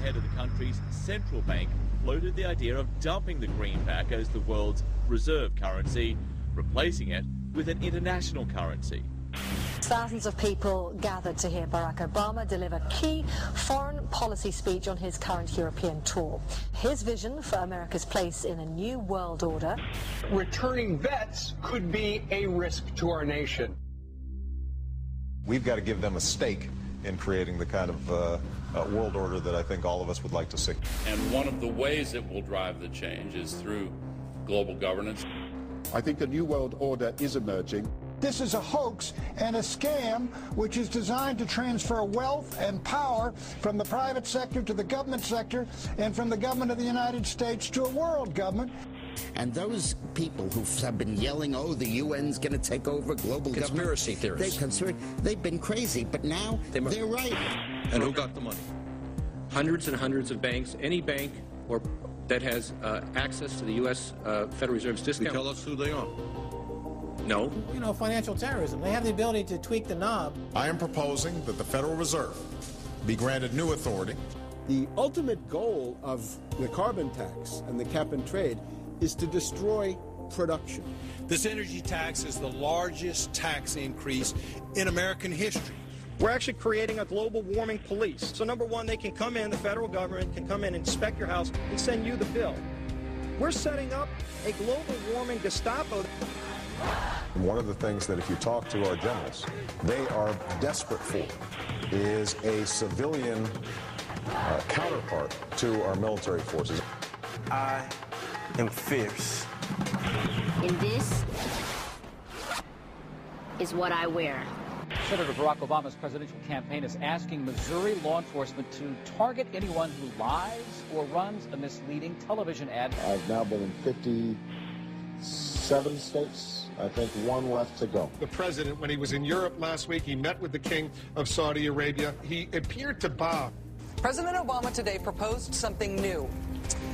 head of the country's central bank floated the idea of dumping the greenback as the world's reserve currency, replacing it with an international currency. Thousands of people gathered to hear Barack Obama deliver key foreign policy speech on his current European tour. His vision for America's place in a new world order. Returning vets could be a risk to our nation. We've got to give them a stake in creating the kind of world order that I think all of us would like to see. And one of the ways it will drive the change is through global governance. I think a new world order is emerging. This is a hoax and a scam which is designed to transfer wealth and power from the private sector to the government sector and from the government of the United States to a world government. And those people who have been yelling, oh, the UN's going to take over global conspiracy government. Theorists. They've been crazy, but now they're right. And who got the money? Hundreds and hundreds of banks. Any bank or that has access to the U.S. Federal Reserve's discount. Tell us who they are. No. You know, financial terrorism. They have the ability to tweak the knob. I am proposing that the Federal Reserve be granted new authority. The ultimate goal of the carbon tax and the cap and trade is to destroy production. This energy tax is the largest tax increase in American history. We're actually creating a global warming police. So number one, they can come in, the federal government can come in and inspect your house and send you the bill. We're setting up a global warming Gestapo. And one of the things that if you talk to our generals, they are desperate for is a civilian counterpart to our military forces. I am fierce. And this is what I wear. Senator Barack Obama's presidential campaign is asking Missouri law enforcement to target anyone who lies or runs a misleading television ad. I've now been in 57 states. I think one left to go. The president, when he was in Europe last week, he met with the King of Saudi Arabia. He appeared to bow. President Obama today proposed something new,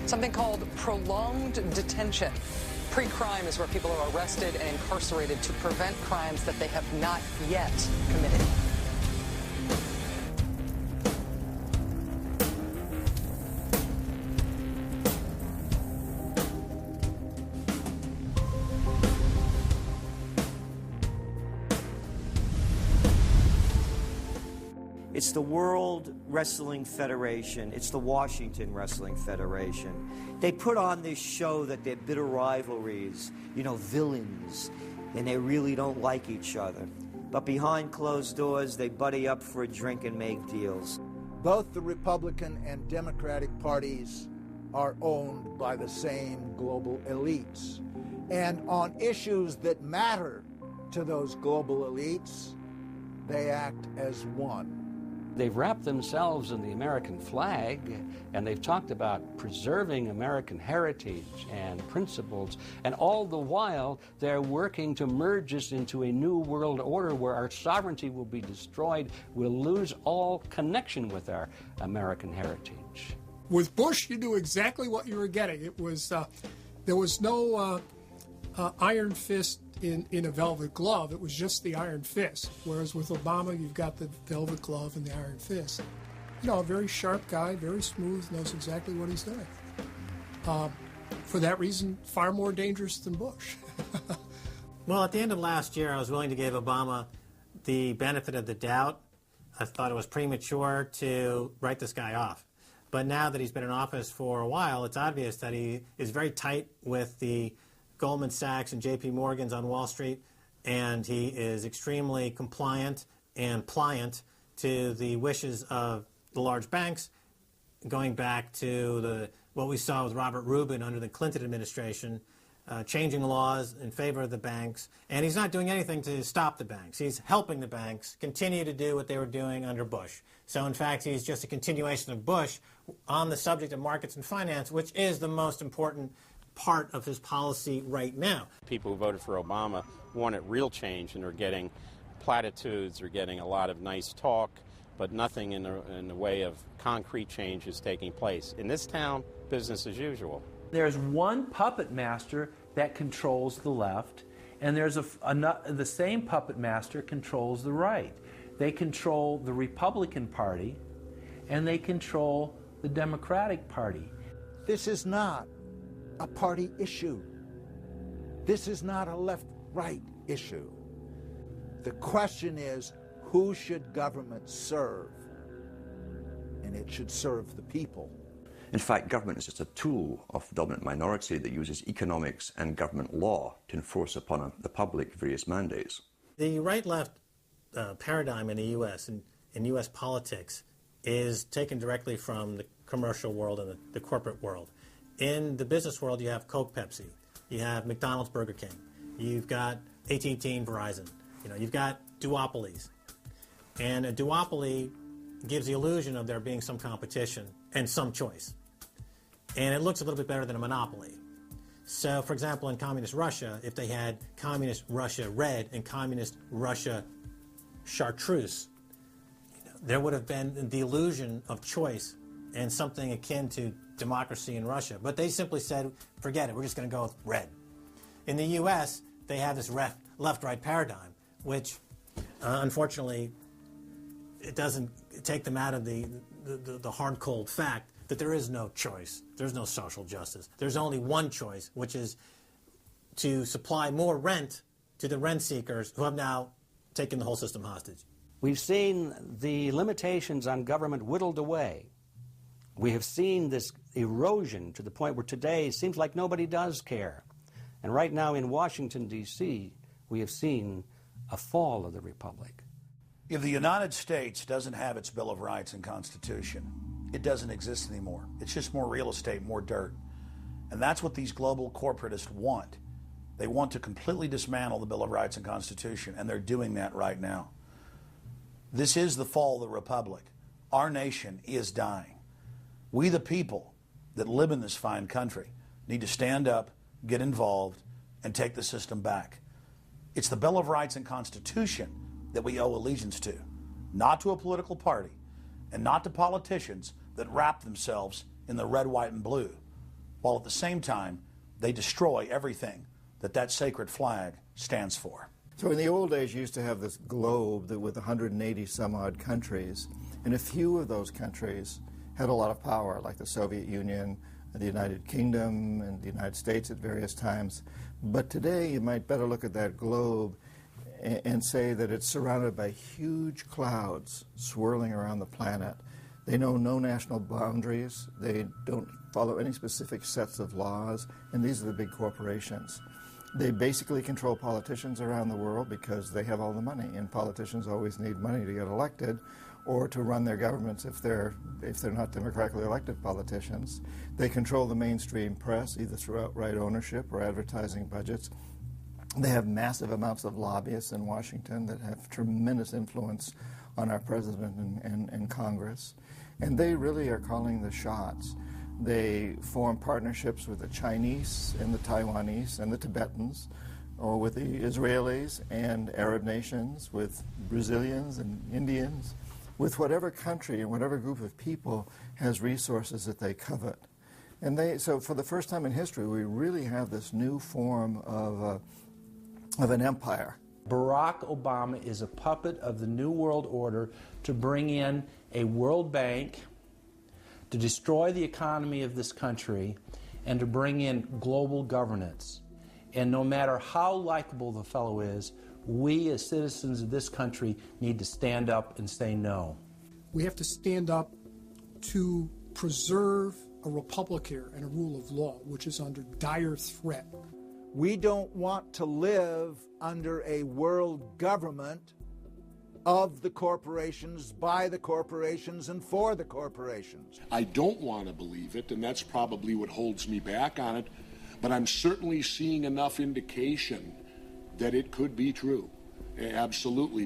something called prolonged detention. Pre-crime is where people are arrested and incarcerated to prevent crimes that they have not yet committed. It's the World Wrestling Federation. It's the Washington Wrestling Federation. They put on this show that they're bitter rivalries, you know, villains, and they really don't like each other. But behind closed doors, they buddy up for a drink and make deals. Both the Republican and Democratic parties are owned by the same global elites. And on issues that matter to those global elites, they act as one. They've wrapped themselves in the American flag, and they've talked about preserving American heritage and principles, and all the while they're working to merge us into a new world order where our sovereignty will be destroyed. We'll lose all connection with our American heritage. With Bush, you knew exactly what you were getting. It was there was no iron fist in a velvet glove. It was just the iron fist. Whereas with Obama, you've got the velvet glove and the iron fist. You know, a very sharp guy, very smooth, knows exactly what he's doing. For that reason, far more dangerous than Bush. Well, at the end of last year, I was willing to give Obama the benefit of the doubt. I thought it was premature to write this guy off. But now that he's been in office for a while, it's obvious that he is very tight with the Goldman Sachs and J.P. Morgan's on Wall Street, and he is extremely compliant and pliant to the wishes of the large banks, going back to what we saw with Robert Rubin under the Clinton administration, changing laws in favor of the banks, and he's not doing anything to stop the banks. He's helping the banks continue to do what they were doing under Bush. So, in fact, he's just a continuation of Bush on the subject of markets and finance, which is the most important part of his policy right now. People who voted for Obama wanted real change, and are getting platitudes, are getting a lot of nice talk, but nothing in the way of concrete change is taking place. In this town, business as usual. There's one puppet master that controls the left, and there's the same puppet master controls the right. They control the Republican Party, and they control the Democratic Party. This is not a party issue. This is not a left-right issue. The question is, who should government serve? And it should serve the people. In fact, government is just a tool of the dominant minority that uses economics and government law to enforce upon the public various mandates. The right-left paradigm in the U.S. and in U.S. politics is taken directly from the commercial world and the corporate world. In the business world, you have Coke, Pepsi. You have McDonald's, Burger King. You've got AT&T and Verizon. You've got duopolies. And a duopoly gives the illusion of there being some competition and some choice. And it looks a little bit better than a monopoly. So, for example, in Communist Russia, if they had Communist Russia Red and Communist Russia Chartreuse, there would have been the illusion of choice and something akin to democracy in Russia. But they simply said, forget it, we're just going to go with red. In the U.S., they have this left-right paradigm, which, unfortunately, it doesn't take them out of the hard, cold fact that there is no choice. There's no social justice. There's only one choice, which is to supply more rent to the rent seekers who have now taken the whole system hostage. We've seen the limitations on government whittled away. We have seen this erosion to the point where today it seems like nobody does care. And right now in Washington, D.C., we have seen a fall of the republic. If the United States doesn't have its Bill of Rights and Constitution, it doesn't exist anymore. It's just more real estate, more dirt. And that's what these global corporatists want. They want to completely dismantle the Bill of Rights and Constitution, and they're doing that right now. This is the fall of the republic. Our nation is dying. We, the people that live in this fine country, need to stand up, get involved, and take the system back. It's the Bill of Rights and Constitution that we owe allegiance to, not to a political party, and not to politicians that wrap themselves in the red, white, and blue, while at the same time they destroy everything that sacred flag stands for. So in the old days, you used to have this globe that with 180 some odd countries, and a few of those countries had a lot of power, like the Soviet Union, the United Kingdom, and the United States at various times. But today, you might better look at that globe and say that it's surrounded by huge clouds swirling around the planet. They know no national boundaries. They don't follow any specific sets of laws, and these are the big corporations. They basically control politicians around the world because they have all the money, and politicians always need money to get elected or to run their governments if they're not democratically elected politicians. They control the mainstream press, either through outright ownership or advertising budgets. They have massive amounts of lobbyists in Washington that have tremendous influence on our president and Congress. And they really are calling the shots. They form partnerships with the Chinese and the Taiwanese and the Tibetans, or with the Israelis and Arab nations, with Brazilians and Indians, with whatever country and whatever group of people has resources that they covet. And so for the first time in history, we really have this new form of an empire. Barack Obama is a puppet of the New World Order to bring in a World Bank, to destroy the economy of this country, and to bring in global governance. And no matter how likable the fellow is, we as citizens of this country need to stand up and say no. We have to stand up to preserve a republic here and a rule of law, which is under dire threat. We don't want to live under a world government of the corporations, by the corporations, and for the corporations. I don't want to believe it, and that's probably what holds me back on it, but I'm certainly seeing enough indication that it could be true. Absolutely.